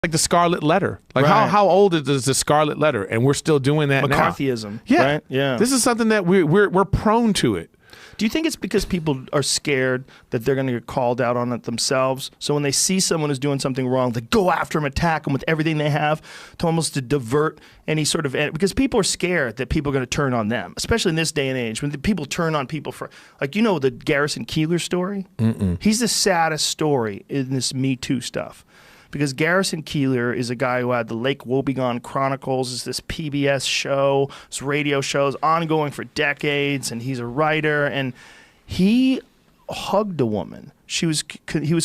like the Scarlet Letter. Like Right. how old is the Scarlet Letter, and we're still doing that now? McCarthyism. Yeah, Right? Yeah. This is something that we're prone to it. Do you think it's because people are scared that they're going to get called out on it themselves? So when they see someone who's doing something wrong, they go after them, attack them with everything they have to almost to divert any sort of, because people are scared that people are going to turn on them, especially in this day and age when people turn on people for, like, you know, the Garrison Keillor story? He's the saddest story in this Me Too stuff. Because Garrison Keillor is a guy who had the Lake Wobegon Chronicles, is this PBS show, this radio shows ongoing for decades, and he's a writer, and he hugged a woman. He was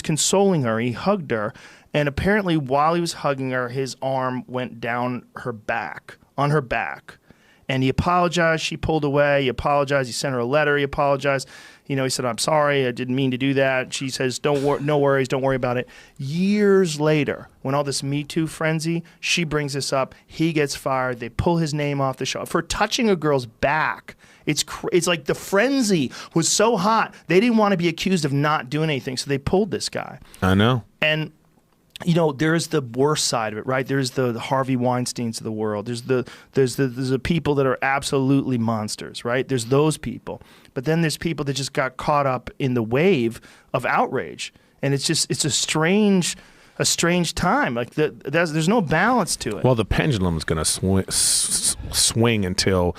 consoling her. He hugged her, and apparently while he was hugging her, his arm went down her back, on her back. And he apologized. She pulled away. He apologized. He sent her a letter. He apologized. You know, he said, "I'm sorry. I didn't mean to do that." She says, no worries. Don't worry about it. Years later, when all this Me Too frenzy, she brings this up. He gets fired. They pull his name off the show for touching a girl's back. It's like the frenzy was so hot. They didn't want to be accused of not doing anything, so they pulled this guy. I know. And you know, there's the worst side of it, right? There's the Harvey Weinsteins of the world. There's the people that are absolutely monsters, right? There's those people. But then there's people that just got caught up in the wave of outrage. And it's a strange time. Like there's no balance to it. Well, the pendulum is going to swing until,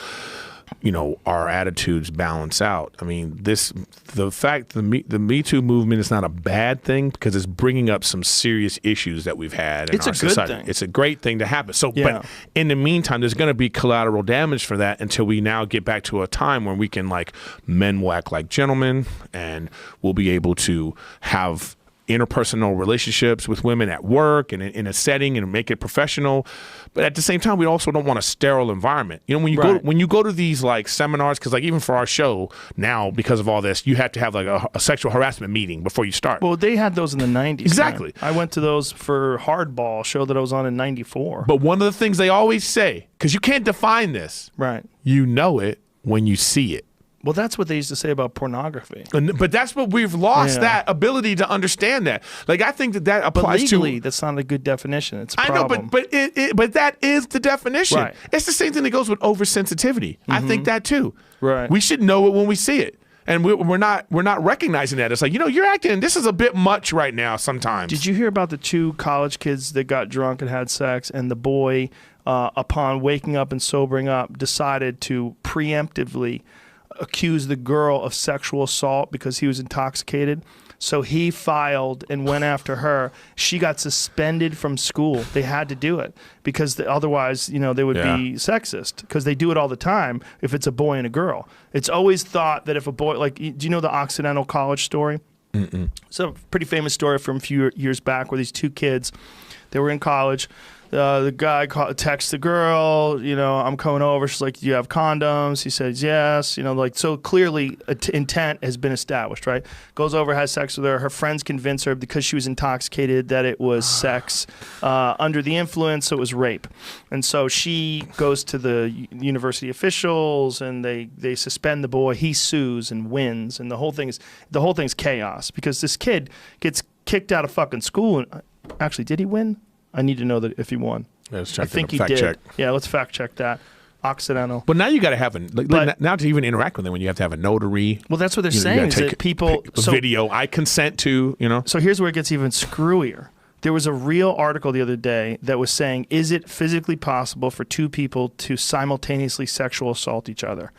you know, our attitudes balance out. I mean, the Me Too movement is not a bad thing because it's bringing up some serious issues that we've had in our society. Good thing. It's a great thing to happen. So, Yeah. but in the meantime, there's going to be collateral damage for that until we now get back to a time where we can, like, men will act like gentlemen, and we'll be able to have interpersonal relationships with women at work and in a setting and make it professional. But at the same time, we also don't want a sterile environment. You know, when you go to these like seminars, because like even for our show now, because of all this, you have to have like a sexual harassment meeting before you start. Well, they had those in the 90s. Exactly. Man. I went to those for Hardball, show that I was on in 94. But one of the things they always say, because you can't define this, right? You know it when you see it. Well, that's what they used to say about pornography. But that's what we've lost, that ability to understand that. Like, I think that applies but legally, that's not a good definition. It's a problem. I know, but that is the definition. Right. It's the same thing that goes with oversensitivity. I think that too. Right. We should know it when we see it. And we're not recognizing that. It's like, you know, you're acting, this is a bit much right now sometimes. Did you hear about the 2 college kids that got drunk and had sex, and the boy, upon waking up and sobering up, decided to preemptively accuse the girl of sexual assault because he was intoxicated? So he filed and went after her. She got suspended from school. They had to do it because otherwise, you know, they would be sexist, because they do it all the time if it's a boy and a girl. It's always thought that if a boy, like, do you know the Occidental College story? It's a pretty famous story from a few years back where these 2 kids, they were in college. The guy texts the girl, you know, "I'm coming over." She's like, "Do you have condoms?" He says, "Yes." You know, like, so clearly intent has been established, right? Goes over, has sex with her. Her friends convince her because she was intoxicated that it was sex under the influence, so it was rape. And so she goes to the university officials, and they suspend the boy. He sues and wins, and the whole thing's chaos because this kid gets kicked out of fucking school. And actually, did he win? I need to know that if he won. Let's check. I think he fact did. Check. Yeah, let's fact check that. Occidental. But now you got to have now to even interact with them, when you have to have a notary. Well, that's what they're saying. Is that people video, I consent to, you know. So here's where it gets even screwier. There was a real article the other day that was saying, is it physically possible for 2 people to simultaneously sexual assault each other?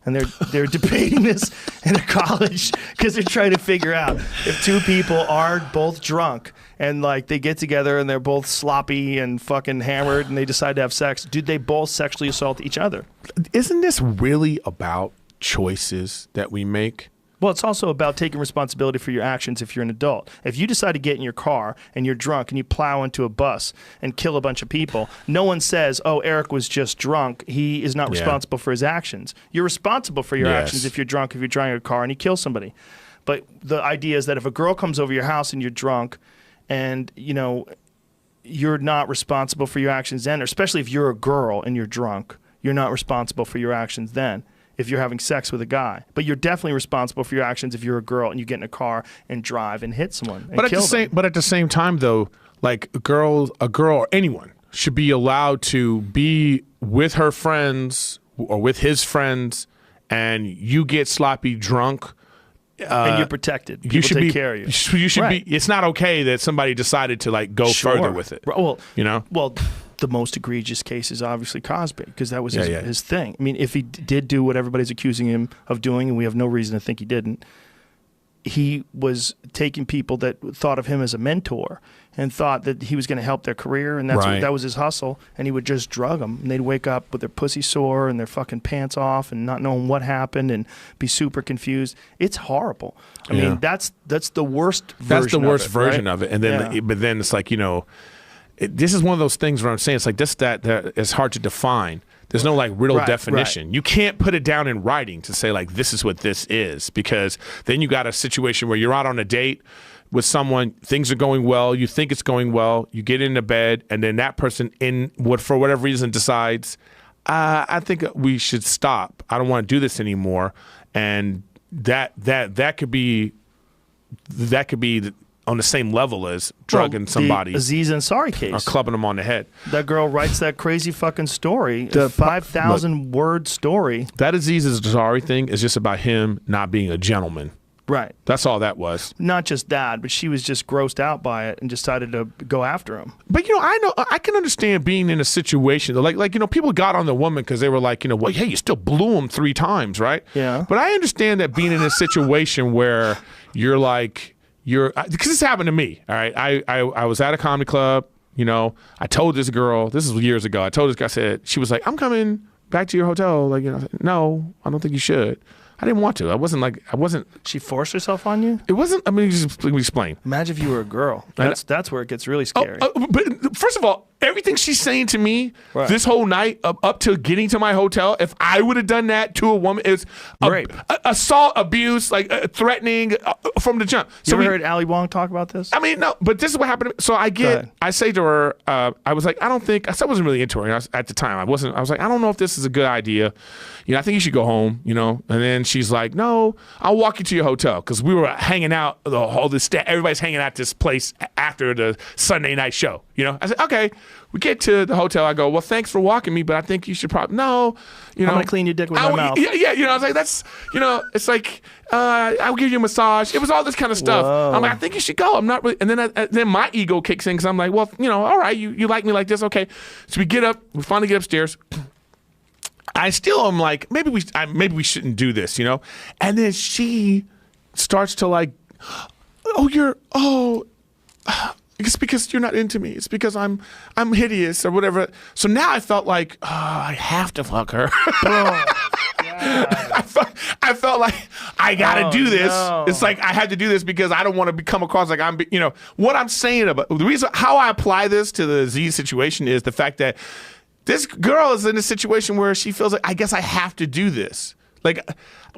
And they're debating this in a college because they're trying to figure out if 2 people are both drunk and like they get together and they're both sloppy and fucking hammered and they decide to have sex, do they both sexually assault each other? Isn't this really about choices that we make? Well, it's also about taking responsibility for your actions if you're an adult. If you decide to get in your car and you're drunk and you plow into a bus and kill a bunch of people, no one says, "Oh, Eric was just drunk. He is not responsible for his actions." You're responsible for your actions if you're drunk, if you're driving a car and you kill somebody. But the idea is that if a girl comes over your house and you're drunk and, you know, you're not responsible for your actions then, or especially if you're a girl and you're drunk, you're not responsible for your actions then. if you're having sex with a guy. But you're definitely responsible for your actions if you're a girl and you get in a car and drive and hit someone and kill them. But at the same time, though, like a girl or anyone should be allowed to be with her friends or with his friends, and you get sloppy drunk. And you're protected. People take care of you. You should be. It's not okay that somebody decided to like go further with it. Well, you know. Well, the most egregious case is obviously Cosby, because that was his thing. I mean, if he did do what everybody's accusing him of doing, and we have no reason to think he didn't, he was taking people that thought of him as a mentor and thought that he was going to help their career, and that was his hustle, and he would just drug them, and they'd wake up with their pussy sore and their fucking pants off and not knowing what happened and be super confused. It's horrible. I mean, that's the worst version of it. That's the worst version right? of it. And then, but then it's like, you know, this is one of those things where I'm saying it's like that it's hard to define. There's no like riddle definition. Right. You can't put it down in writing to say like this is what this is, because then you got a situation where you're out on a date with someone, things are going well, you think it's going well, you get into bed, and then that person for whatever reason decides, I think we should stop. I don't want to do this anymore, and that could be on the same level as drugging somebody. The Aziz Ansari case. Or clubbing them on the head. That girl writes that crazy fucking story, the 5,000 word story. That Aziz Ansari thing is just about him not being a gentleman. Right. That's all that was. Not just that, but she was just grossed out by it and decided to go after him. But, you know, I can understand being in a situation, like you know, people got on the woman because they were like, you know, well, hey, you still blew him 3 times, right? Yeah. But I understand that being in a situation where you're like, because this happened to me, all right? I was at a comedy club, you know, I told this girl, this is years ago, I told this guy, I said, she was like, I'm coming back to your hotel. Like, you know, no, I don't think you should. I didn't want to. I wasn't. She forced herself on you? It wasn't. I mean, just let me explain. Imagine if you were a girl. That's where it gets really scary. But first of all, everything she's saying to me this whole night up to getting to my hotel, if I would have done that to a woman, it's rape, assault, abuse, like threatening from the jump. So you ever heard Ali Wong talk about this? I mean, no, but this is what happened. So I say to her, I was like, I wasn't really into her at the time. I was like, I don't know if this is a good idea. You know, I think you should go home, you know. And then she's like, no, I'll walk you to your hotel, because we were hanging out, everybody's hanging out this place after the Sunday night show, you know. I said, okay. We get to the hotel. I go, well, thanks for walking me, but I think you should probably, no, you know. I'm going to clean your dick with my mouth. Yeah, you know, I was like, that's, you know, it's like, I'll give you a massage. It was all this kind of stuff. Whoa. I'm like, I think you should go. I'm not really, and then my ego kicks in, because I'm like, well, you know, all right, you like me like this, okay. So we finally get upstairs. I still am like, maybe we shouldn't do this, you know. And then she starts to like, it's because you're not into me. It's because I'm hideous or whatever. So now I felt like, I have to fuck her. I felt like I gotta do this. No. It's like I had to do this because I don't want to come across like I'm, you know, what I'm saying about the reason how I apply this to the Z situation is the fact that this girl is in a situation where she feels like, I guess I have to do this. Like,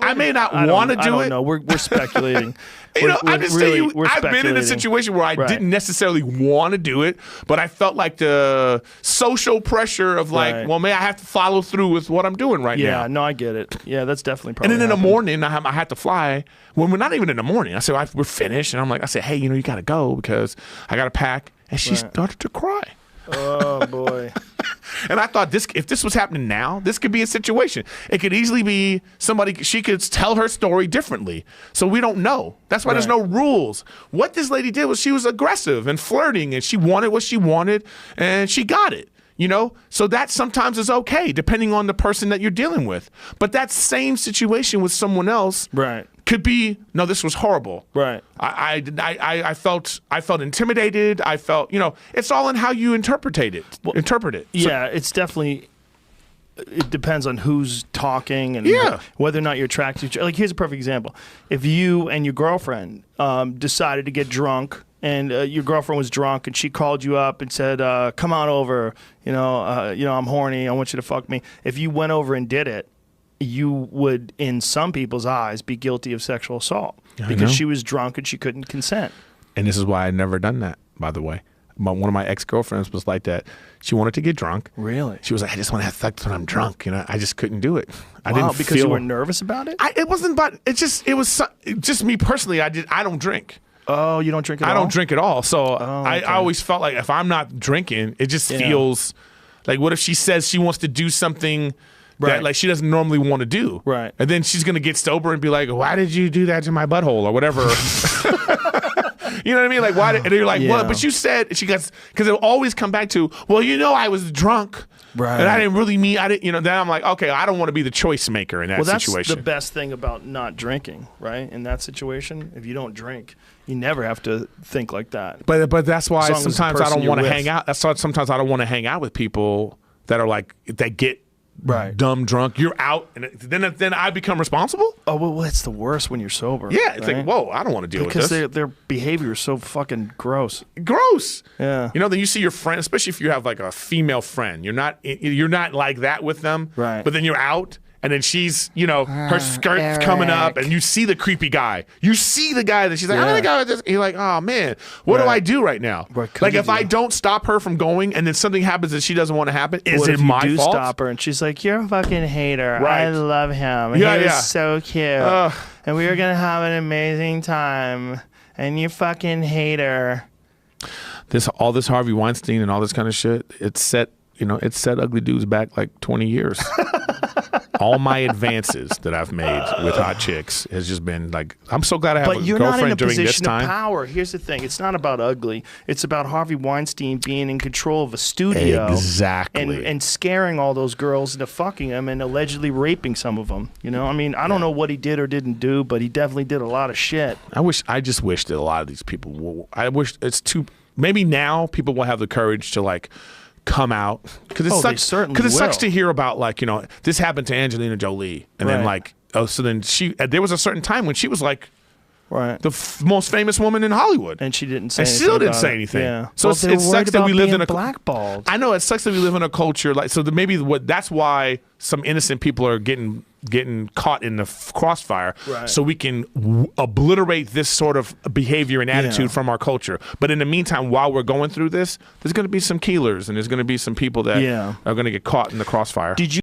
I may not want to do it. No, we're speculating. You know, I'm just saying, I've been in a situation where I didn't necessarily want to do it, but I felt like the social pressure of like, well, may I have to follow through with what I'm doing now. Yeah, no, I get it. Yeah, that's definitely probably. And then in the morning, I had to fly. When we're not even in the morning, I said, we're finished. And I said, hey, you know, you got to go because I got to pack. And she started to cry. Oh, boy. And I thought if this was happening now, this could be a situation. It could easily be she could tell her story differently. So we don't know. That's why there's no rules. What this lady did was she was aggressive and flirting, and she wanted what she wanted, and she got it. You know, so that sometimes is okay, depending on the person that you're dealing with. But that same situation with someone else could be, no, this was horrible. Right. I felt intimidated. I felt, you know, it's all in how you interpret it. Yeah, it's definitely. It depends on who's talking and whether or not you're attracted to. Like, here's a perfect example: if you and your girlfriend decided to get drunk. And your girlfriend was drunk, and she called you up and said, "Come on over. You know, I'm horny. I want you to fuck me." If you went over and did it, you would, in some people's eyes, be guilty of sexual assault because she was drunk and she couldn't consent. And this is why I've never done that, by the way. one of my ex-girlfriends was like that. She wanted to get drunk. Really? She was like, I just want to have sex when I'm drunk. You know, I just couldn't do it. I Wow, didn't because you were nervous about it? It wasn't, but it was just me personally. I don't drink. Oh, you don't drink at all? I don't drink at all. So okay. I always felt like if I'm not drinking, it just feels like, what if she says she wants to do something that like she doesn't normally want to do? Right. And then she's going to get sober and be like, why did you do that to my butthole or whatever? You know what I mean? Like, why? And you're like, what? But you said, she goes, because it'll always come back to, well, you know, I was drunk. Right. And I didn't really mean, then I'm like, okay, I don't want to be the choice maker in that situation. Well, that's the best thing about not drinking, right? In that situation, if you don't drink, you never have to think like that. But that's why sometimes I don't want to with. hang out. That's why sometimes I don't want to hang out with people that are like, that get dumb drunk. You're out, and then I become responsible. Oh well, it's the worst when you're sober. Yeah, it's like, whoa, I don't want to deal with this because their behavior is so fucking gross. Gross. Yeah. You know, then you see your friend, especially if you have like a female friend. You're not like that with them. Right. But then you're out. And then she's, her skirt's coming up, and you see the creepy guy. You see the guy that she's like, I'm gonna go with this. You're like, oh man, what do I do right now? Like, if I don't stop her from going, and then something happens that she doesn't want to happen, is it my fault? You do stop her, and she's like, you're a fucking hater. Right. I love him. He was so cute, and we were gonna have an amazing time, and you fucking hater. All this Harvey Weinstein and all this kind of shit, it set ugly dudes back like 20 years. All my advances that I've made with hot chicks has just been like, I'm so glad I have a girlfriend during this time. But you're not in a position of power. Here's the thing. It's not about ugly. It's about Harvey Weinstein being in control of a studio. Exactly. And scaring all those girls into fucking him and allegedly raping some of them. You know, I mean, I don't know what he did or didn't do, but he definitely did a lot of shit. I just wish that a lot of these people, maybe now people will have the courage to like, come out because it sucks to hear about like, this happened to Angelina Jolie and then like, so then there was a certain time when she was like the most famous woman in Hollywood, and she didn't say anything. Still didn't say anything. Yeah. So it sucks that we live in a blackballed. I know it sucks that we live in a culture like, so maybe that's why some innocent people are getting caught in the crossfire, so we can obliterate this sort of behavior and attitude from our culture. But in the meantime, while we're going through this, there's going to be some killers and there's going to be some people that are going to get caught in the crossfire. Did you